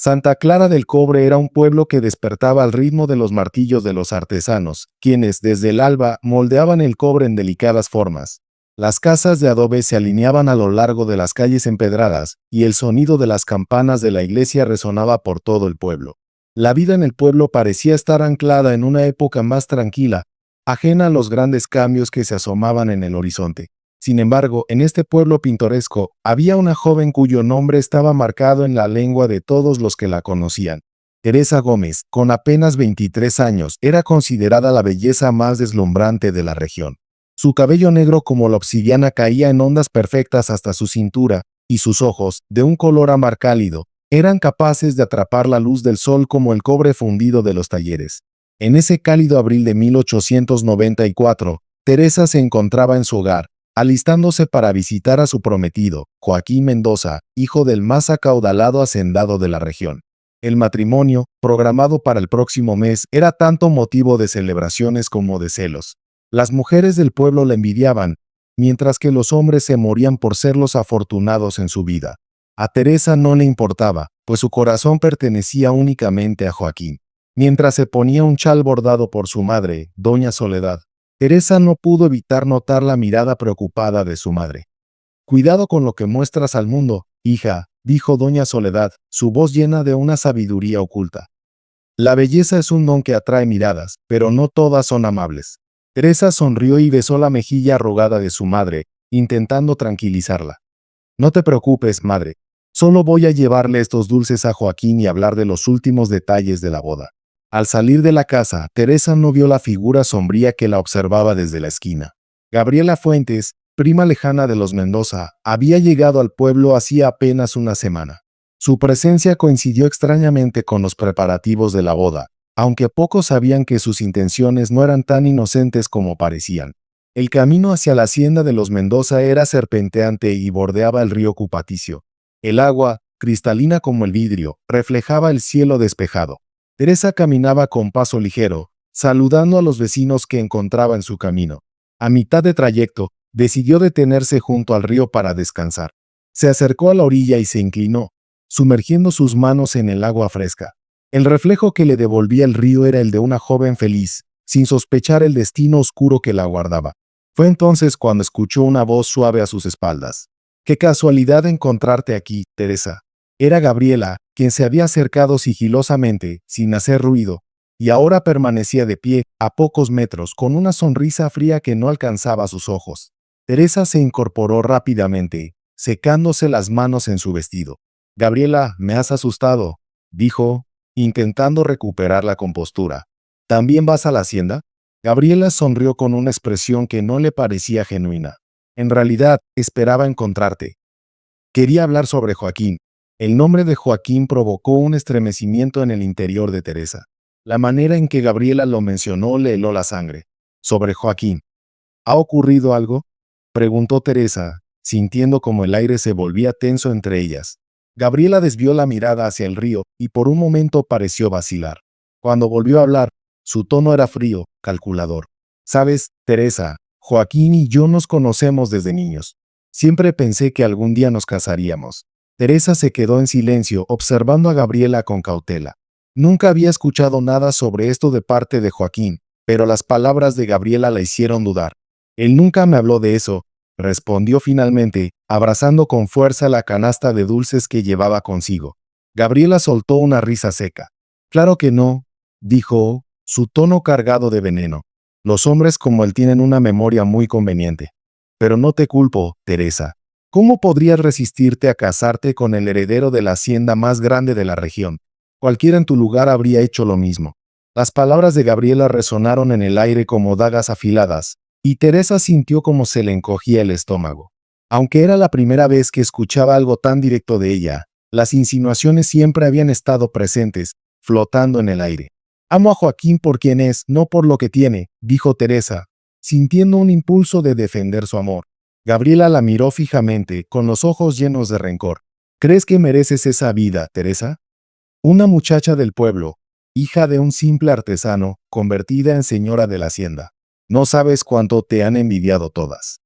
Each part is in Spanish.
Santa Clara del Cobre era un pueblo que despertaba al ritmo de los martillos de los artesanos, quienes desde el alba moldeaban el cobre en delicadas formas. Las casas de adobe se alineaban a lo largo de las calles empedradas, y el sonido de las campanas de la iglesia resonaba por todo el pueblo. La vida en el pueblo parecía estar anclada en una época más tranquila, ajena a los grandes cambios que se asomaban en el horizonte. Sin embargo, en este pueblo pintoresco había una joven cuyo nombre estaba marcado en la lengua de todos los que la conocían. Teresa Gómez, con apenas 23 años, era considerada la belleza más deslumbrante de la región. Su cabello negro como la obsidiana caía en ondas perfectas hasta su cintura, y sus ojos, de un color ámbar cálido, eran capaces de atrapar la luz del sol como el cobre fundido de los talleres. En ese cálido abril de 1894, Teresa se encontraba en su hogar, alistándose para visitar a su prometido, Joaquín Mendoza, hijo del más acaudalado hacendado de la región. El matrimonio, programado para el próximo mes, era tanto motivo de celebraciones como de celos. Las mujeres del pueblo la envidiaban, mientras que los hombres se morían por ser los afortunados en su vida. A Teresa no le importaba, pues su corazón pertenecía únicamente a Joaquín. Mientras se ponía un chal bordado por su madre, doña Soledad, Teresa no pudo evitar notar la mirada preocupada de su madre. «Cuidado con lo que muestras al mundo, hija», dijo doña Soledad, su voz llena de una sabiduría oculta. «La belleza es un don que atrae miradas, pero no todas son amables». Teresa sonrió y besó la mejilla arrugada de su madre, intentando tranquilizarla. «No te preocupes, madre. Solo voy a llevarle estos dulces a Joaquín y hablar de los últimos detalles de la boda». Al salir de la casa, Teresa no vio la figura sombría que la observaba desde la esquina. Gabriela Fuentes, prima lejana de los Mendoza, había llegado al pueblo hacía apenas una semana. Su presencia coincidió extrañamente con los preparativos de la boda, aunque pocos sabían que sus intenciones no eran tan inocentes como parecían. El camino hacia la hacienda de los Mendoza era serpenteante y bordeaba el río Cupaticio. El agua, cristalina como el vidrio, reflejaba el cielo despejado. Teresa caminaba con paso ligero, saludando a los vecinos que encontraba en su camino. A mitad de trayecto, decidió detenerse junto al río para descansar. Se acercó a la orilla y se inclinó, sumergiendo sus manos en el agua fresca. El reflejo que le devolvía el río era el de una joven feliz, sin sospechar el destino oscuro que la aguardaba. Fue entonces cuando escuchó una voz suave a sus espaldas. «Qué casualidad encontrarte aquí, Teresa». Era Gabriela, quien se había acercado sigilosamente, sin hacer ruido, y ahora permanecía de pie, a pocos metros, con una sonrisa fría que no alcanzaba sus ojos. Teresa se incorporó rápidamente, secándose las manos en su vestido. «Gabriela, me has asustado», dijo, intentando recuperar la compostura. «¿También vas a la hacienda?». Gabriela sonrió con una expresión que no le parecía genuina. «En realidad, esperaba encontrarte. Quería hablar sobre Joaquín». El nombre de Joaquín provocó un estremecimiento en el interior de Teresa. La manera en que Gabriela lo mencionó le heló la sangre. «Sobre Joaquín. ¿Ha ocurrido algo?», preguntó Teresa, sintiendo como el aire se volvía tenso entre ellas. Gabriela desvió la mirada hacia el río y por un momento pareció vacilar. Cuando volvió a hablar, su tono era frío, calculador. «Sabes, Teresa, Joaquín y yo nos conocemos desde niños. Siempre pensé que algún día nos casaríamos». Teresa se quedó en silencio, observando a Gabriela con cautela. Nunca había escuchado nada sobre esto de parte de Joaquín, pero las palabras de Gabriela la hicieron dudar. «Él nunca me habló de eso», respondió finalmente, abrazando con fuerza la canasta de dulces que llevaba consigo. Gabriela soltó una risa seca. «Claro que no», dijo, su tono cargado de veneno. «Los hombres como él tienen una memoria muy conveniente. Pero no te culpo, Teresa. ¿Cómo podrías resistirte a casarte con el heredero de la hacienda más grande de la región? Cualquiera en tu lugar habría hecho lo mismo». Las palabras de Gabriela resonaron en el aire como dagas afiladas, y Teresa sintió como se le encogía el estómago. Aunque era la primera vez que escuchaba algo tan directo de ella, las insinuaciones siempre habían estado presentes, flotando en el aire. «Amo a Joaquín por quien es, no por lo que tiene», dijo Teresa, sintiendo un impulso de defender su amor. Gabriela la miró fijamente, con los ojos llenos de rencor. «¿Crees que mereces esa vida, Teresa? Una muchacha del pueblo, hija de un simple artesano, convertida en señora de la hacienda. No sabes cuánto te han envidiado todas.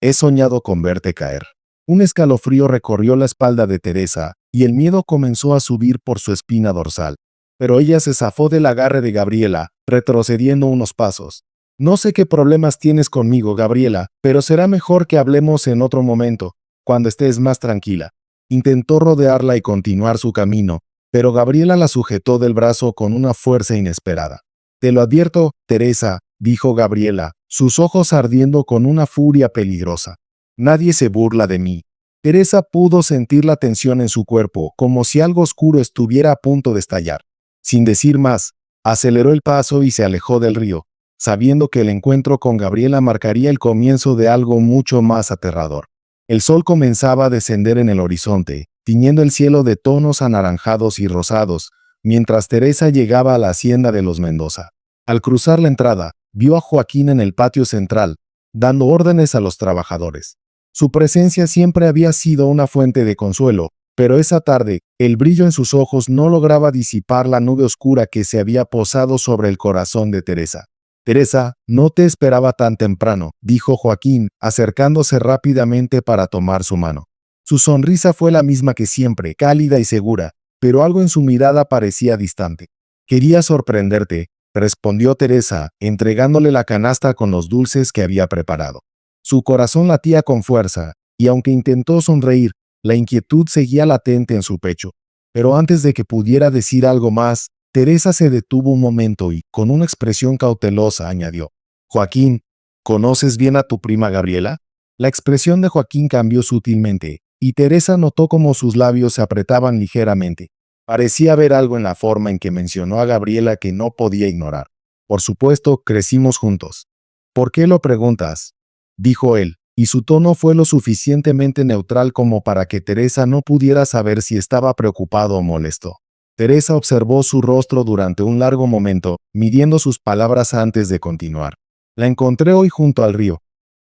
He soñado con verte caer». Un escalofrío recorrió la espalda de Teresa, y el miedo comenzó a subir por su espina dorsal. Pero ella se zafó del agarre de Gabriela, retrocediendo unos pasos. No sé qué problemas tienes conmigo, Gabriela, pero será mejor que hablemos en otro momento, cuando estés más tranquila. Intentó rodearla y continuar su camino, pero Gabriela la sujetó del brazo con una fuerza inesperada. Te lo advierto, Teresa, dijo Gabriela, sus ojos ardiendo con una furia peligrosa. Nadie se burla de mí. Teresa pudo sentir la tensión en su cuerpo, como si algo oscuro estuviera a punto de estallar. Sin decir más, aceleró el paso y se alejó del río, sabiendo que el encuentro con Gabriela marcaría el comienzo de algo mucho más aterrador. El sol comenzaba a descender en el horizonte, tiñendo el cielo de tonos anaranjados y rosados, mientras Teresa llegaba a la hacienda de los Mendoza. Al cruzar la entrada, vio a Joaquín en el patio central, dando órdenes a los trabajadores. Su presencia siempre había sido una fuente de consuelo, pero esa tarde, el brillo en sus ojos no lograba disipar la nube oscura que se había posado sobre el corazón de Teresa. Teresa, no te esperaba tan temprano, dijo Joaquín, acercándose rápidamente para tomar su mano. Su sonrisa fue la misma que siempre, cálida y segura, pero algo en su mirada parecía distante. Quería sorprenderte, respondió Teresa, entregándole la canasta con los dulces que había preparado. Su corazón latía con fuerza, y aunque intentó sonreír, la inquietud seguía latente en su pecho. Pero antes de que pudiera decir algo más, Teresa se detuvo un momento y, con una expresión cautelosa, añadió: Joaquín, ¿conoces bien a tu prima Gabriela? La expresión de Joaquín cambió sutilmente, y Teresa notó cómo sus labios se apretaban ligeramente. Parecía haber algo en la forma en que mencionó a Gabriela que no podía ignorar. Por supuesto, crecimos juntos. ¿Por qué lo preguntas?, dijo él, y su tono fue lo suficientemente neutral como para que Teresa no pudiera saber si estaba preocupado o molesto. Teresa observó su rostro durante un largo momento, midiendo sus palabras antes de continuar. La encontré hoy junto al río,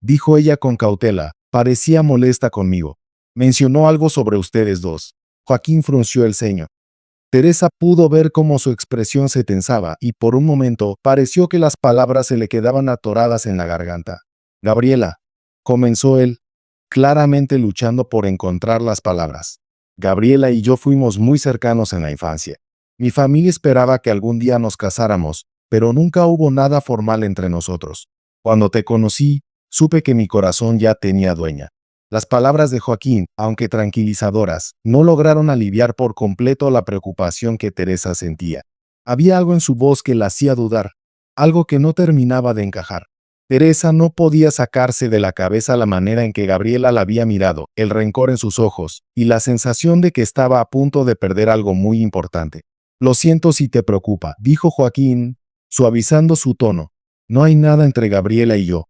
dijo ella con cautela. Parecía molesta conmigo. Mencionó algo sobre ustedes dos. Joaquín frunció el ceño. Teresa pudo ver cómo su expresión se tensaba y por un momento pareció que las palabras se le quedaban atoradas en la garganta. Gabriela, comenzó él, claramente luchando por encontrar las palabras. Gabriela y yo fuimos muy cercanos en la infancia. Mi familia esperaba que algún día nos casáramos, pero nunca hubo nada formal entre nosotros. Cuando te conocí, supe que mi corazón ya tenía dueña. Las palabras de Joaquín, aunque tranquilizadoras, no lograron aliviar por completo la preocupación que Teresa sentía. Había algo en su voz que la hacía dudar, algo que no terminaba de encajar. Teresa no podía sacarse de la cabeza la manera en que Gabriela la había mirado, el rencor en sus ojos, y la sensación de que estaba a punto de perder algo muy importante. Lo siento si te preocupa, dijo Joaquín, suavizando su tono. No hay nada entre Gabriela y yo.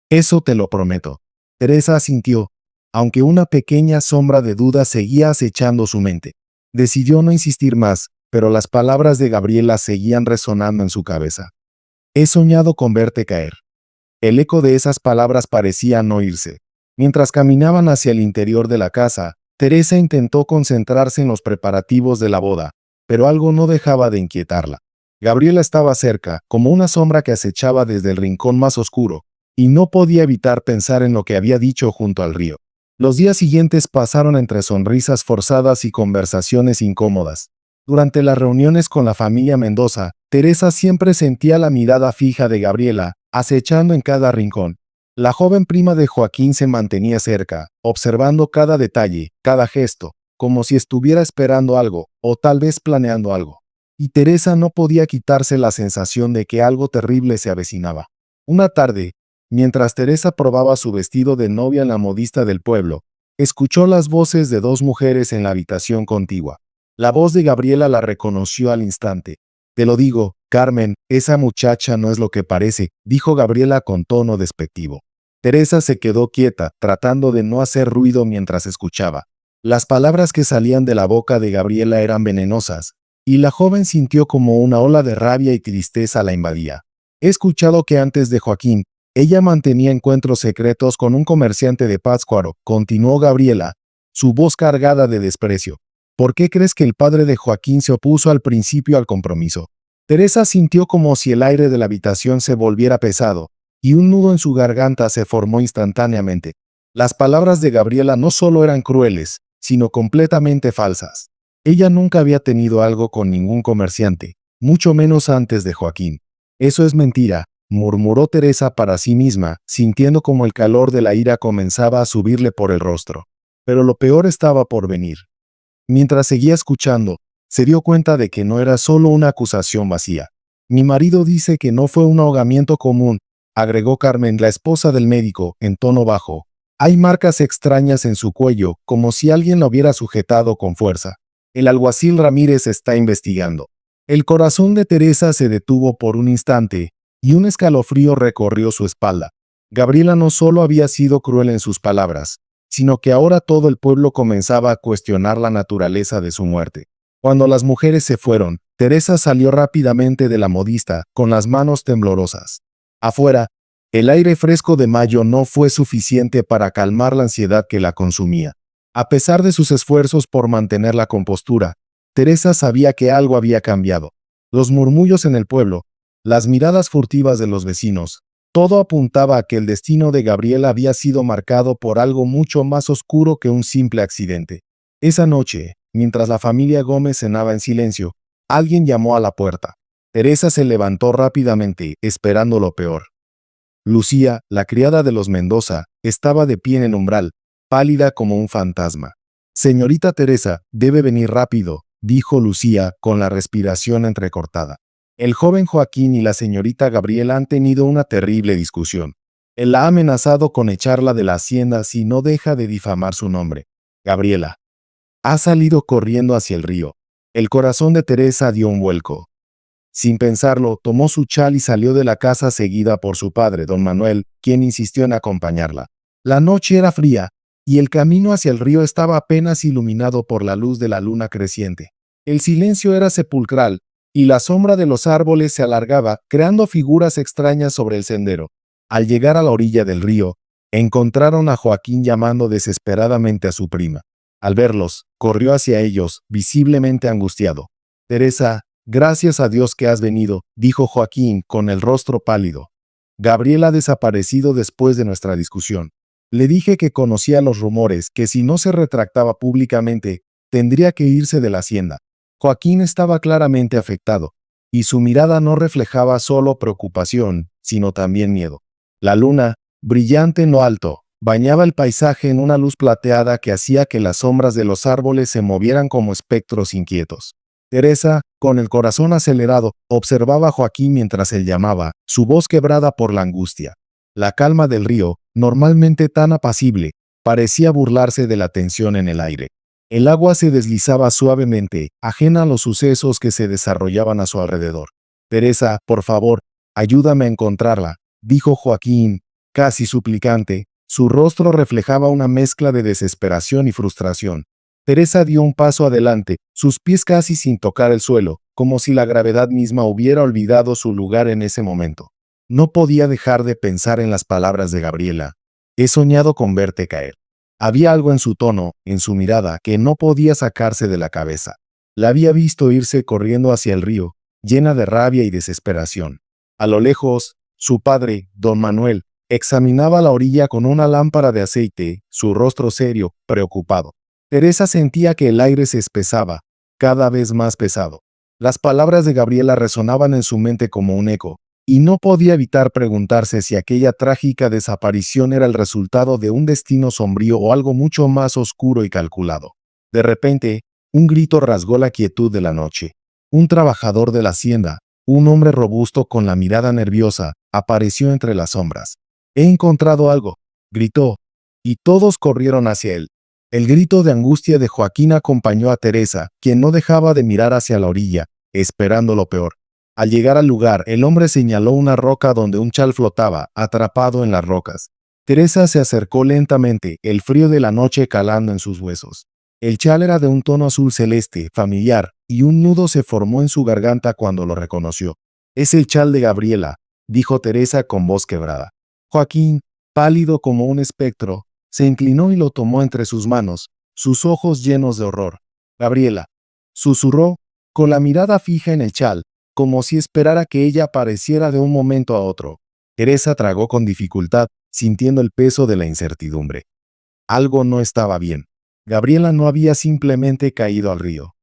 Eso te lo prometo. Teresa asintió, aunque una pequeña sombra de duda seguía acechando su mente. Decidió no insistir más, pero las palabras de Gabriela seguían resonando en su cabeza. He soñado con verte caer. El eco de esas palabras parecía no irse. Mientras caminaban hacia el interior de la casa, Teresa intentó concentrarse en los preparativos de la boda, pero algo no dejaba de inquietarla. Gabriela estaba cerca, como una sombra que acechaba desde el rincón más oscuro, y no podía evitar pensar en lo que había dicho junto al río. Los días siguientes pasaron entre sonrisas forzadas y conversaciones incómodas. Durante las reuniones con la familia Mendoza, Teresa siempre sentía la mirada fija de Gabriela, acechando en cada rincón. La joven prima de Joaquín se mantenía cerca, observando cada detalle, cada gesto, como si estuviera esperando algo, o tal vez planeando algo. Y Teresa no podía quitarse la sensación de que algo terrible se avecinaba. Una tarde, mientras Teresa probaba su vestido de novia en la modista del pueblo, escuchó las voces de dos mujeres en la habitación contigua. La voz de Gabriela la reconoció al instante. Te lo digo, Carmen, esa muchacha no es lo que parece, dijo Gabriela con tono despectivo. Teresa se quedó quieta, tratando de no hacer ruido mientras escuchaba. Las palabras que salían de la boca de Gabriela eran venenosas, y la joven sintió como una ola de rabia y tristeza la invadía. He escuchado que antes de Joaquín, ella mantenía encuentros secretos con un comerciante de Pátzcuaro, continuó Gabriela, su voz cargada de desprecio. ¿Por qué crees que el padre de Joaquín se opuso al principio al compromiso? Teresa sintió como si el aire de la habitación se volviera pesado, y un nudo en su garganta se formó instantáneamente. Las palabras de Gabriela no solo eran crueles, sino completamente falsas. Ella nunca había tenido algo con ningún comerciante, mucho menos antes de Joaquín. Eso es mentira, murmuró Teresa para sí misma, sintiendo como el calor de la ira comenzaba a subirle por el rostro. Pero lo peor estaba por venir. Mientras seguía escuchando, se dio cuenta de que no era solo una acusación vacía. Mi marido dice que no fue un ahogamiento común, agregó Carmen, la esposa del médico, en tono bajo. Hay marcas extrañas en su cuello, como si alguien lo hubiera sujetado con fuerza. El alguacil Ramírez está investigando. El corazón de Teresa se detuvo por un instante, y un escalofrío recorrió su espalda. Gabriela no solo había sido cruel en sus palabras, sino que ahora todo el pueblo comenzaba a cuestionar la naturaleza de su muerte. Cuando las mujeres se fueron, Teresa salió rápidamente de la modista, con las manos temblorosas. Afuera, el aire fresco de mayo no fue suficiente para calmar la ansiedad que la consumía. A pesar de sus esfuerzos por mantener la compostura, Teresa sabía que algo había cambiado. Los murmullos en el pueblo, las miradas furtivas de los vecinos, todo apuntaba a que el destino de Gabriela había sido marcado por algo mucho más oscuro que un simple accidente. Esa noche, mientras la familia Gómez cenaba en silencio, alguien llamó a la puerta. Teresa se levantó rápidamente, esperando lo peor. Lucía, la criada de los Mendoza, estaba de pie en el umbral, pálida como un fantasma. Señorita Teresa, debe venir rápido, dijo Lucía, con la respiración entrecortada. El joven Joaquín y la señorita Gabriela han tenido una terrible discusión. Él la ha amenazado con echarla de la hacienda si no deja de difamar su nombre. Gabriela ha salido corriendo hacia el río. El corazón de Teresa dio un vuelco. Sin pensarlo, tomó su chal y salió de la casa seguida por su padre, don Manuel, quien insistió en acompañarla. La noche era fría, y el camino hacia el río estaba apenas iluminado por la luz de la luna creciente. El silencio era sepulcral, y la sombra de los árboles se alargaba, creando figuras extrañas sobre el sendero. Al llegar a la orilla del río, encontraron a Joaquín llamando desesperadamente a su prima. Al verlos, corrió hacia ellos, visiblemente angustiado. Teresa, gracias a Dios que has venido, dijo Joaquín con el rostro pálido. Gabriela ha desaparecido después de nuestra discusión. Le dije que conocía los rumores, que si no se retractaba públicamente, tendría que irse de la hacienda. Joaquín estaba claramente afectado, y su mirada no reflejaba solo preocupación, sino también miedo. La luna, brillante en lo alto, bañaba el paisaje en una luz plateada que hacía que las sombras de los árboles se movieran como espectros inquietos. Teresa, con el corazón acelerado, observaba a Joaquín mientras él llamaba, su voz quebrada por la angustia. La calma del río, normalmente tan apacible, parecía burlarse de la tensión en el aire. El agua se deslizaba suavemente, ajena a los sucesos que se desarrollaban a su alrededor. Teresa, por favor, ayúdame a encontrarla, dijo Joaquín, casi suplicante. Su rostro reflejaba una mezcla de desesperación y frustración. Teresa dio un paso adelante, sus pies casi sin tocar el suelo, como si la gravedad misma hubiera olvidado su lugar en ese momento. No podía dejar de pensar en las palabras de Gabriela. He soñado con verte caer. Había algo en su tono, en su mirada, que no podía sacarse de la cabeza. La había visto irse corriendo hacia el río, llena de rabia y desesperación. A lo lejos, su padre, don Manuel, examinaba la orilla con una lámpara de aceite, su rostro serio, preocupado. Teresa sentía que el aire se espesaba, cada vez más pesado. Las palabras de Gabriela resonaban en su mente como un eco, y no podía evitar preguntarse si aquella trágica desaparición era el resultado de un destino sombrío o algo mucho más oscuro y calculado. De repente, un grito rasgó la quietud de la noche. Un trabajador de la hacienda, un hombre robusto con la mirada nerviosa, apareció entre las sombras. «He encontrado algo», gritó, y todos corrieron hacia él. El grito de angustia de Joaquín acompañó a Teresa, quien no dejaba de mirar hacia la orilla, esperando lo peor. Al llegar al lugar, el hombre señaló una roca donde un chal flotaba, atrapado en las rocas. Teresa se acercó lentamente, el frío de la noche calando en sus huesos. El chal era de un tono azul celeste, familiar, y un nudo se formó en su garganta cuando lo reconoció. «Es el chal de Gabriela», dijo Teresa con voz quebrada. Joaquín, pálido como un espectro, se inclinó y lo tomó entre sus manos, sus ojos llenos de horror. «Gabriela», susurró, con la mirada fija en el chal, como si esperara que ella apareciera de un momento a otro. Teresa tragó con dificultad, sintiendo el peso de la incertidumbre. Algo no estaba bien. Gabriela no había simplemente caído al río.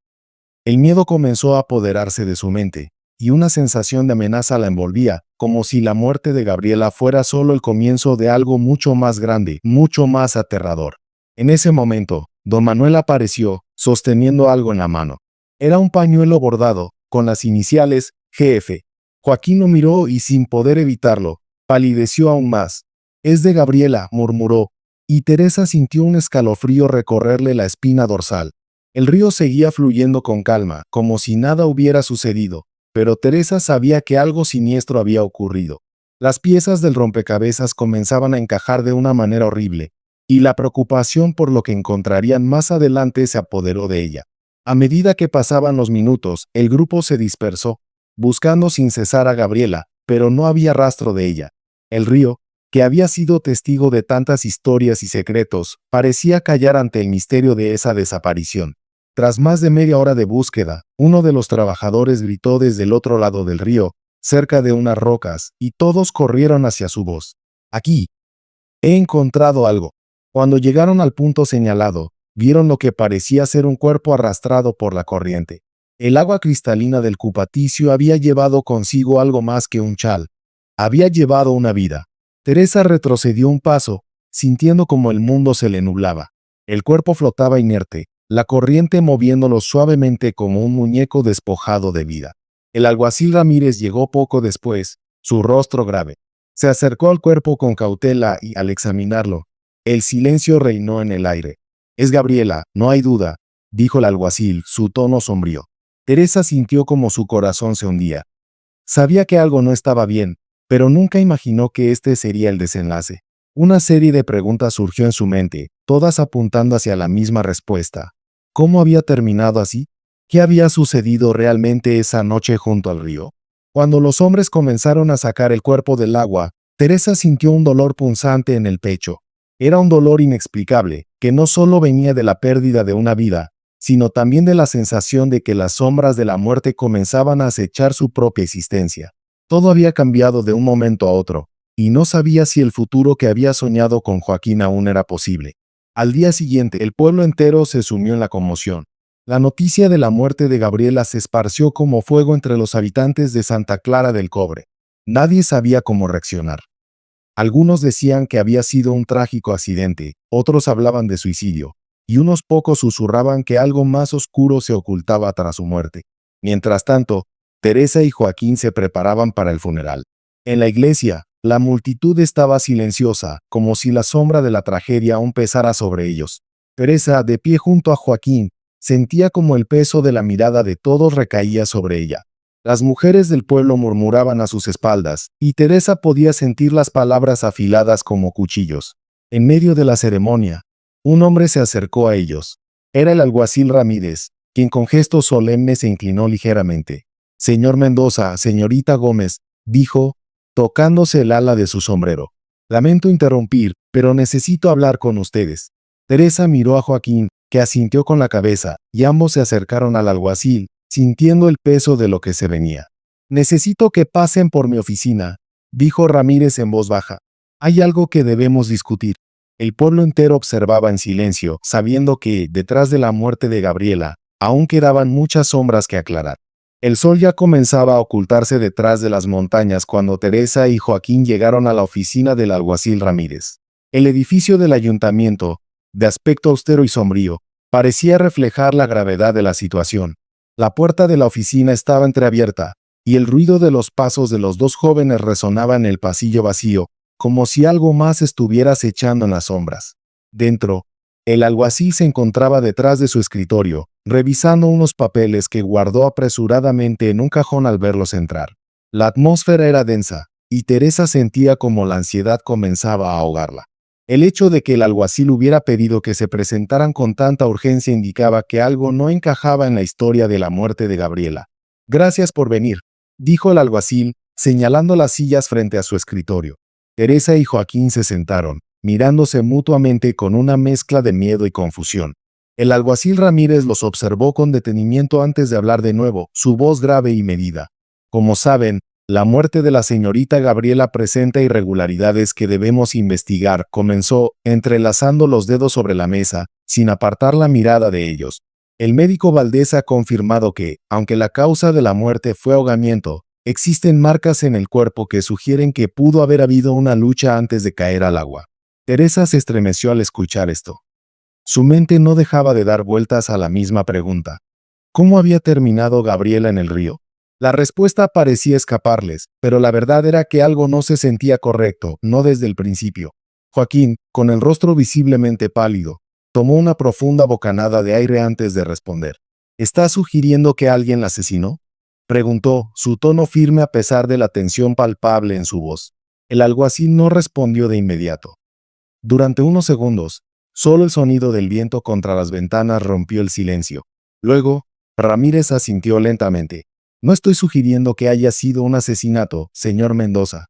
El miedo comenzó a apoderarse de su mente, y una sensación de amenaza la envolvía, como si la muerte de Gabriela fuera solo el comienzo de algo mucho más grande, mucho más aterrador. En ese momento, don Manuel apareció, sosteniendo algo en la mano. Era un pañuelo bordado, con las iniciales GF. Joaquín lo miró y sin poder evitarlo, palideció aún más. «Es de Gabriela», murmuró, y Teresa sintió un escalofrío recorrerle la espina dorsal. El río seguía fluyendo con calma, como si nada hubiera sucedido, pero Teresa sabía que algo siniestro había ocurrido. Las piezas del rompecabezas comenzaban a encajar de una manera horrible, y la preocupación por lo que encontrarían más adelante se apoderó de ella. A medida que pasaban los minutos, el grupo se dispersó, buscando sin cesar a Gabriela, pero no había rastro de ella. El río, que había sido testigo de tantas historias y secretos, parecía callar ante el misterio de esa desaparición. Tras más de media hora de búsqueda, uno de los trabajadores gritó desde el otro lado del río, cerca de unas rocas, y todos corrieron hacia su voz. «Aquí. He encontrado algo». Cuando llegaron al punto señalado, vieron lo que parecía ser un cuerpo arrastrado por la corriente. El agua cristalina del cupaticio había llevado consigo algo más que un chal. Había llevado una vida. Teresa retrocedió un paso, sintiendo como el mundo se le nublaba. El cuerpo flotaba inerte, la corriente moviéndolo suavemente como un muñeco despojado de vida. El alguacil Ramírez llegó poco después, su rostro grave. Se acercó al cuerpo con cautela y, al examinarlo, el silencio reinó en el aire. «Es Gabriela, no hay duda», dijo el alguacil, su tono sombrío. Teresa sintió como su corazón se hundía. Sabía que algo no estaba bien, pero nunca imaginó que este sería el desenlace. Una serie de preguntas surgió en su mente, todas apuntando hacia la misma respuesta. ¿Cómo había terminado así? ¿Qué había sucedido realmente esa noche junto al río? Cuando los hombres comenzaron a sacar el cuerpo del agua, Teresa sintió un dolor punzante en el pecho. Era un dolor inexplicable, que no solo venía de la pérdida de una vida, sino también de la sensación de que las sombras de la muerte comenzaban a acechar su propia existencia. Todo había cambiado de un momento a otro, y no sabía si el futuro que había soñado con Joaquín aún era posible. Al día siguiente, el pueblo entero se sumió en la conmoción. La noticia de la muerte de Gabriela se esparció como fuego entre los habitantes de Santa Clara del Cobre. Nadie sabía cómo reaccionar. Algunos decían que había sido un trágico accidente, otros hablaban de suicidio, y unos pocos susurraban que algo más oscuro se ocultaba tras su muerte. Mientras tanto, Teresa y Joaquín se preparaban para el funeral. En la iglesia, la multitud estaba silenciosa, como si la sombra de la tragedia aún pesara sobre ellos. Teresa, de pie junto a Joaquín, sentía como el peso de la mirada de todos recaía sobre ella. Las mujeres del pueblo murmuraban a sus espaldas, y Teresa podía sentir las palabras afiladas como cuchillos. En medio de la ceremonia, un hombre se acercó a ellos. Era el alguacil Ramírez, quien con gesto solemne se inclinó ligeramente. «Señor Mendoza, señorita Gómez», dijo, tocándose el ala de su sombrero. «Lamento interrumpir, pero necesito hablar con ustedes». Teresa miró a Joaquín, que asintió con la cabeza, y ambos se acercaron al alguacil, sintiendo el peso de lo que se venía. «Necesito que pasen por mi oficina», dijo Ramírez en voz baja. «Hay algo que debemos discutir». El pueblo entero observaba en silencio, sabiendo que, detrás de la muerte de Gabriela, aún quedaban muchas sombras que aclarar. El sol ya comenzaba a ocultarse detrás de las montañas cuando Teresa y Joaquín llegaron a la oficina del alguacil Ramírez. El edificio del ayuntamiento, de aspecto austero y sombrío, parecía reflejar la gravedad de la situación. La puerta de la oficina estaba entreabierta, y el ruido de los pasos de los dos jóvenes resonaba en el pasillo vacío, como si algo más estuviera acechando en las sombras. Dentro, el alguacil se encontraba detrás de su escritorio, revisando unos papeles que guardó apresuradamente en un cajón al verlos entrar. La atmósfera era densa, y Teresa sentía como la ansiedad comenzaba a ahogarla. El hecho de que el alguacil hubiera pedido que se presentaran con tanta urgencia indicaba que algo no encajaba en la historia de la muerte de Gabriela. «Gracias por venir», dijo el alguacil, señalando las sillas frente a su escritorio. Teresa y Joaquín se sentaron, mirándose mutuamente con una mezcla de miedo y confusión. El alguacil Ramírez los observó con detenimiento antes de hablar de nuevo, su voz grave y medida. «Como saben, La muerte de la señorita Gabriela presenta irregularidades que debemos investigar, comenzó, entrelazando los dedos sobre la mesa, sin apartar la mirada de ellos. El médico Valdés ha confirmado que, aunque la causa de la muerte fue ahogamiento, existen marcas en el cuerpo que sugieren que pudo haber habido una lucha antes de caer al agua. Teresa se estremeció al escuchar esto. Su mente no dejaba de dar vueltas a la misma pregunta. ¿Cómo había terminado Gabriela en el río? La respuesta parecía escaparles, pero la verdad era que algo no se sentía correcto, no desde el principio. Joaquín, con el rostro visiblemente pálido, tomó una profunda bocanada de aire antes de responder. ¿Estás sugiriendo que alguien la asesinó?, preguntó, su tono firme a pesar de la tensión palpable en su voz. El alguacil no respondió de inmediato. Durante unos segundos, solo el sonido del viento contra las ventanas rompió el silencio. Luego, Ramírez asintió lentamente. No estoy sugiriendo que haya sido un asesinato, señor Mendoza.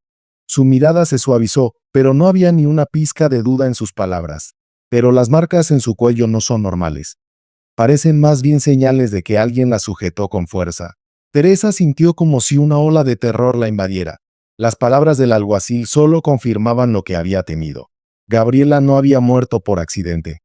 Su mirada se suavizó, pero no había ni una pizca de duda en sus palabras. Pero las marcas en su cuello no son normales. Parecen más bien señales de que alguien la sujetó con fuerza. Teresa sintió como si una ola de terror la invadiera. Las palabras del alguacil solo confirmaban lo que había temido. Gabriela no había muerto por accidente.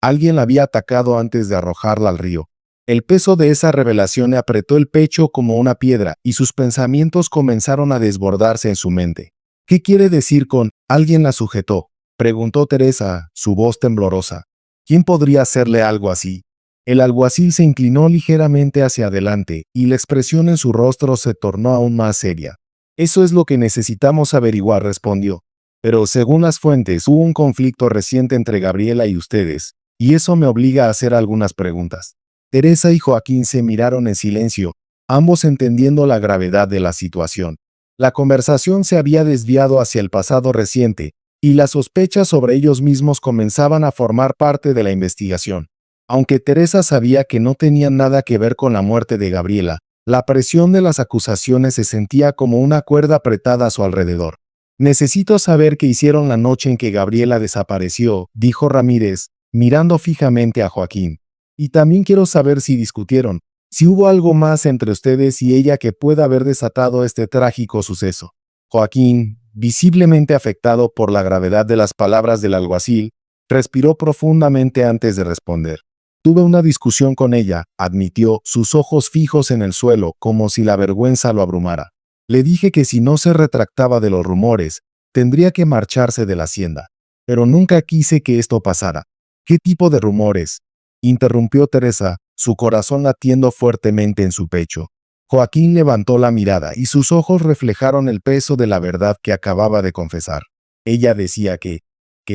Alguien la había atacado antes de arrojarla al río. El peso de esa revelación le apretó el pecho como una piedra y sus pensamientos comenzaron a desbordarse en su mente. ¿Qué quiere decir con «alguien la sujetó?», preguntó Teresa, su voz temblorosa. ¿Quién podría hacerle algo así? El alguacil se inclinó ligeramente hacia adelante y la expresión en su rostro se tornó aún más seria. Eso es lo que necesitamos averiguar, respondió. Pero según las fuentes hubo un conflicto reciente entre Gabriela y ustedes, y eso me obliga a hacer algunas preguntas. Teresa y Joaquín se miraron en silencio, ambos entendiendo la gravedad de la situación. La conversación se había desviado hacia el pasado reciente, y las sospechas sobre ellos mismos comenzaban a formar parte de la investigación. Aunque Teresa sabía que no tenían nada que ver con la muerte de Gabriela, la presión de las acusaciones se sentía como una cuerda apretada a su alrededor. Necesito saber qué hicieron la noche en que Gabriela desapareció, dijo Ramírez, mirando fijamente a Joaquín. Y también quiero saber si discutieron, si hubo algo más entre ustedes y ella que pueda haber desatado este trágico suceso. Joaquín, visiblemente afectado por la gravedad de las palabras del alguacil, respiró profundamente antes de responder. Tuve una discusión con ella, admitió, sus ojos fijos en el suelo, como si la vergüenza lo abrumara. Le dije que si no se retractaba de los rumores, tendría que marcharse de la hacienda. Pero nunca quise que esto pasara. ¿Qué tipo de rumores?, interrumpió Teresa, su corazón latiendo fuertemente en su pecho. Joaquín levantó la mirada y sus ojos reflejaron el peso de la verdad que acababa de confesar. Ella decía que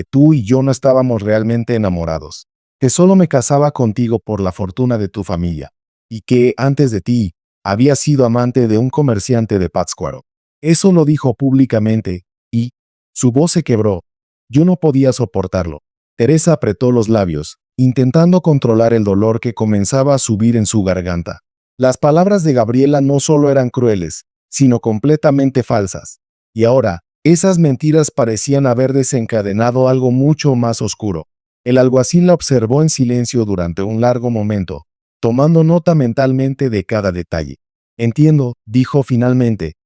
tú y yo no estábamos realmente enamorados, que solo me casaba contigo por la fortuna de tu familia, y que, antes de ti, había sido amante de un comerciante de Pátzcuaro. Eso lo dijo públicamente, y su voz se quebró. Yo no podía soportarlo. Teresa apretó los labios, intentando controlar el dolor que comenzaba a subir en su garganta. Las palabras de Gabriela no solo eran crueles, sino completamente falsas. Y ahora, esas mentiras parecían haber desencadenado algo mucho más oscuro. El alguacil la observó en silencio durante un largo momento, tomando nota mentalmente de cada detalle. Entiendo, dijo finalmente,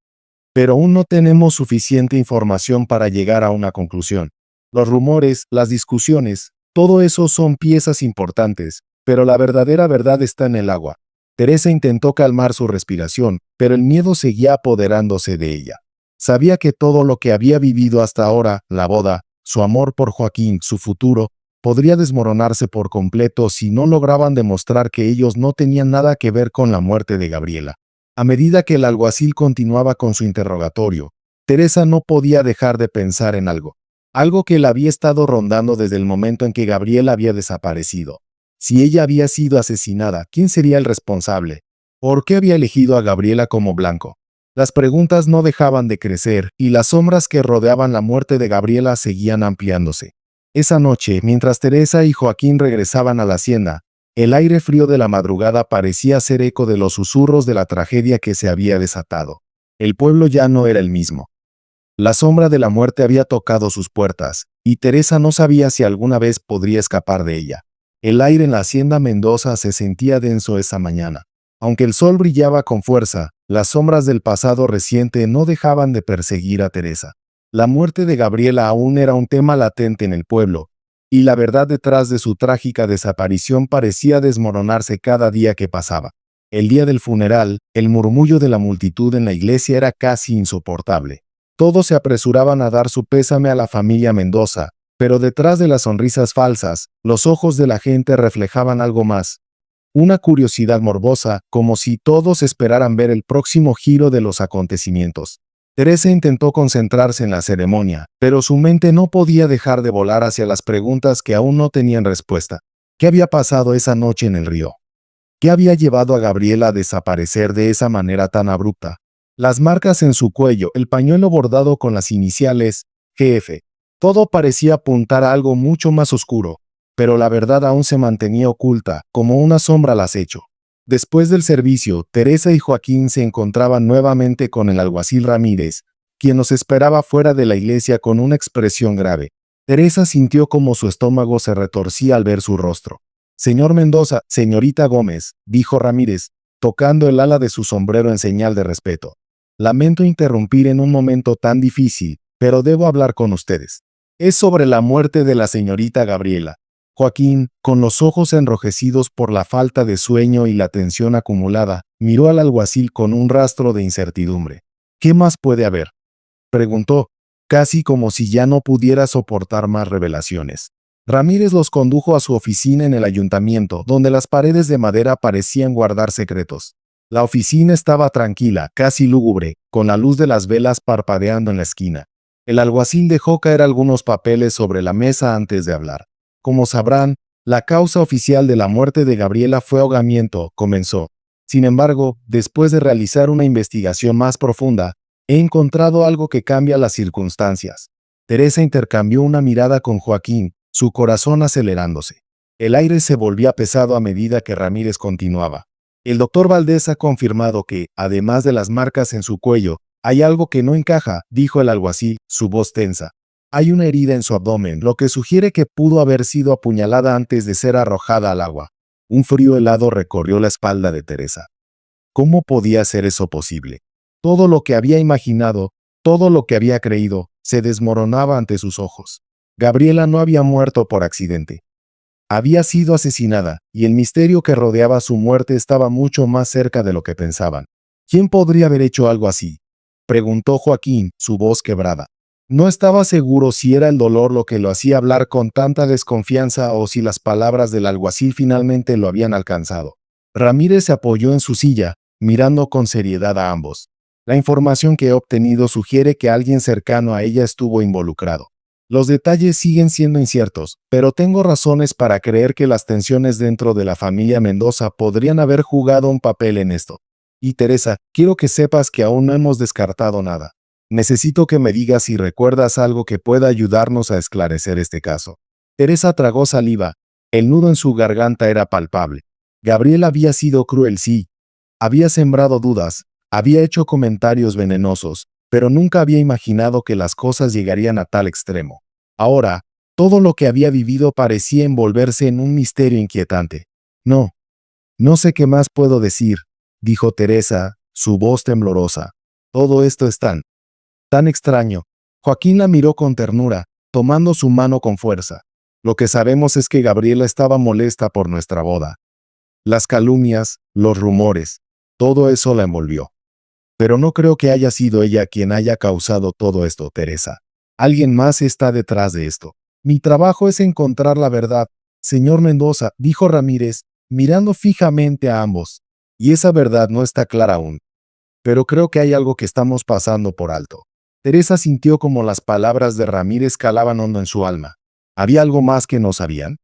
pero aún no tenemos suficiente información para llegar a una conclusión. Los rumores, las discusiones, todo eso son piezas importantes, pero la verdadera verdad está en el agua. Teresa intentó calmar su respiración, pero el miedo seguía apoderándose de ella. Sabía que todo lo que había vivido hasta ahora, la boda, su amor por Joaquín, su futuro, podría desmoronarse por completo si no lograban demostrar que ellos no tenían nada que ver con la muerte de Gabriela. A medida que el alguacil continuaba con su interrogatorio, Teresa no podía dejar de pensar en algo que la había estado rondando desde el momento en que Gabriela había desaparecido. Si ella había sido asesinada, ¿quién sería el responsable? ¿Por qué había elegido a Gabriela como blanco? Las preguntas no dejaban de crecer y las sombras que rodeaban la muerte de Gabriela seguían ampliándose. Esa noche, mientras Teresa y Joaquín regresaban a la hacienda, el aire frío de la madrugada parecía hacer eco de los susurros de la tragedia que se había desatado. El pueblo ya no era el mismo. La sombra de la muerte había tocado sus puertas, y Teresa no sabía si alguna vez podría escapar de ella. El aire en la hacienda Mendoza se sentía denso esa mañana. Aunque el sol brillaba con fuerza, Las sombras del pasado reciente no dejaban de perseguir a Teresa. La muerte de Gabriela aún era un tema latente en el pueblo, y la verdad detrás de su trágica desaparición parecía desmoronarse cada día que pasaba. El día del funeral, el murmullo de la multitud en la iglesia era casi insoportable. Todos se apresuraban a dar su pésame a la familia Mendoza, pero detrás de las sonrisas falsas, los ojos de la gente reflejaban algo más. Una curiosidad morbosa, como si todos esperaran ver el próximo giro de los acontecimientos. Teresa intentó concentrarse en la ceremonia, pero su mente no podía dejar de volar hacia las preguntas que aún no tenían respuesta. ¿Qué había pasado esa noche en el río? ¿Qué había llevado a Gabriela a desaparecer de esa manera tan abrupta? Las marcas en su cuello, el pañuelo bordado con las iniciales GF. Todo parecía apuntar a algo mucho más oscuro, pero la verdad aún se mantenía oculta, como una sombra al acecho. Después del servicio, Teresa y Joaquín se encontraban nuevamente con el alguacil Ramírez, quien los esperaba fuera de la iglesia con una expresión grave. Teresa sintió como su estómago se retorcía al ver su rostro. «Señor Mendoza, señorita Gómez», dijo Ramírez, tocando el ala de su sombrero en señal de respeto. «Lamento interrumpir en un momento tan difícil, pero debo hablar con ustedes. Es sobre la muerte de la señorita Gabriela». Joaquín, con los ojos enrojecidos por la falta de sueño y la tensión acumulada, miró al alguacil con un rastro de incertidumbre. «¿Qué más puede haber?», preguntó, casi como si ya no pudiera soportar más revelaciones. Ramírez los condujo a su oficina en el ayuntamiento, donde las paredes de madera parecían guardar secretos. La oficina estaba tranquila, casi lúgubre, con la luz de las velas parpadeando en la esquina. El alguacil dejó caer algunos papeles sobre la mesa antes de hablar. «Como sabrán, la causa oficial de la muerte de Gabriela fue ahogamiento», comenzó. «Sin embargo, después de realizar una investigación más profunda, he encontrado algo que cambia las circunstancias». Teresa intercambió una mirada con Joaquín, su corazón acelerándose. El aire se volvía pesado a medida que Ramírez continuaba. «El doctor Valdés ha confirmado que, además de las marcas en su cuello, hay algo que no encaja», dijo el alguacil, su voz tensa. «Hay una herida en su abdomen, lo que sugiere que pudo haber sido apuñalada antes de ser arrojada al agua». Un frío helado recorrió la espalda de Teresa. ¿Cómo podía ser eso posible? Todo lo que había imaginado, todo lo que había creído, se desmoronaba ante sus ojos. Gabriela no había muerto por accidente. Había sido asesinada, y el misterio que rodeaba su muerte estaba mucho más cerca de lo que pensaban. ¿Quién podría haber hecho algo así?, preguntó Joaquín, su voz quebrada. No estaba seguro si era el dolor lo que lo hacía hablar con tanta desconfianza o si las palabras del alguacil finalmente lo habían alcanzado. Ramírez se apoyó en su silla, mirando con seriedad a ambos. La información que he obtenido sugiere que alguien cercano a ella estuvo involucrado. Los detalles siguen siendo inciertos, pero tengo razones para creer que las tensiones dentro de la familia Mendoza podrían haber jugado un papel en esto. Y Teresa, quiero que sepas que aún no hemos descartado nada. Necesito que me digas si recuerdas algo que pueda ayudarnos a esclarecer este caso». Teresa tragó saliva. El nudo en su garganta era palpable. Gabriel había sido cruel, sí. Había sembrado dudas, había hecho comentarios venenosos, pero nunca había imaginado que las cosas llegarían a tal extremo. Ahora, todo lo que había vivido parecía envolverse en un misterio inquietante. No sé qué más puedo decir», dijo Teresa, su voz temblorosa. «Todo esto es tan extraño». Joaquín la miró con ternura, tomando su mano con fuerza. «Lo que sabemos es que Gabriela estaba molesta por nuestra boda. Las calumnias, los rumores, todo eso la envolvió. Pero no creo que haya sido ella quien haya causado todo esto, Teresa. Alguien más está detrás de esto. Mi trabajo es encontrar la verdad, señor Mendoza», dijo Ramírez, mirando fijamente a ambos. «Y esa verdad no está clara aún. Pero creo que hay algo que estamos pasando por alto». Teresa sintió como las palabras de Ramírez calaban hondo en su alma. ¿Había algo más que no sabían?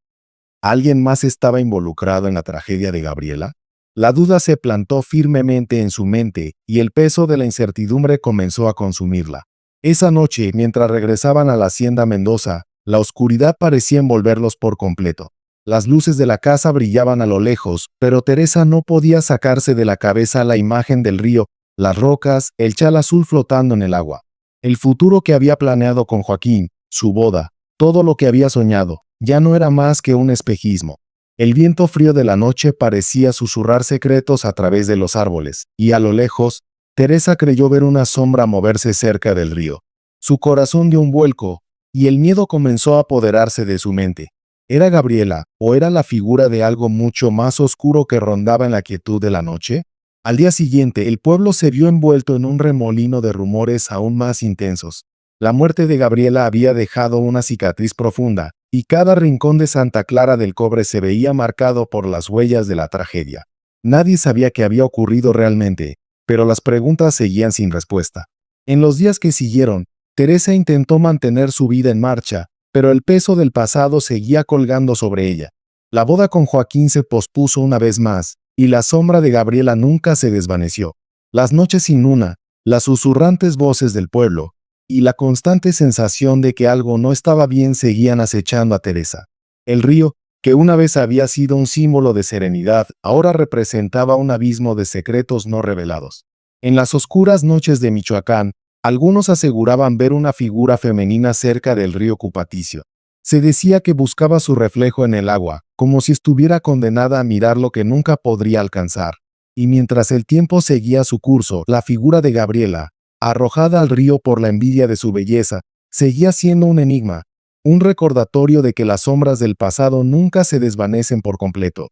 ¿Alguien más estaba involucrado en la tragedia de Gabriela? La duda se plantó firmemente en su mente y el peso de la incertidumbre comenzó a consumirla. Esa noche, mientras regresaban a la hacienda Mendoza, la oscuridad parecía envolverlos por completo. Las luces de la casa brillaban a lo lejos, pero Teresa no podía sacarse de la cabeza la imagen del río, las rocas, el chal azul flotando en el agua. El futuro que había planeado con Joaquín, su boda, todo lo que había soñado, ya no era más que un espejismo. El viento frío de la noche parecía susurrar secretos a través de los árboles, y a lo lejos, Teresa creyó ver una sombra moverse cerca del río. Su corazón dio un vuelco, y el miedo comenzó a apoderarse de su mente. ¿Era Gabriela, o era la figura de algo mucho más oscuro que rondaba en la quietud de la noche? Al día siguiente, el pueblo se vio envuelto en un remolino de rumores aún más intensos. La muerte de Gabriela había dejado una cicatriz profunda, y cada rincón de Santa Clara del Cobre se veía marcado por las huellas de la tragedia. Nadie sabía qué había ocurrido realmente, pero las preguntas seguían sin respuesta. En los días que siguieron, Teresa intentó mantener su vida en marcha, pero el peso del pasado seguía colgando sobre ella. La boda con Joaquín se pospuso una vez más, y la sombra de Gabriela nunca se desvaneció. Las noches sin luna, las susurrantes voces del pueblo, y la constante sensación de que algo no estaba bien seguían acechando a Teresa. El río, que una vez había sido un símbolo de serenidad, ahora representaba un abismo de secretos no revelados. En las oscuras noches de Michoacán, algunos aseguraban ver una figura femenina cerca del río Cupaticio. Se decía que buscaba su reflejo en el agua, como si estuviera condenada a mirar lo que nunca podría alcanzar. Y mientras el tiempo seguía su curso, la figura de Gabriela, arrojada al río por la envidia de su belleza, seguía siendo un enigma, un recordatorio de que las sombras del pasado nunca se desvanecen por completo.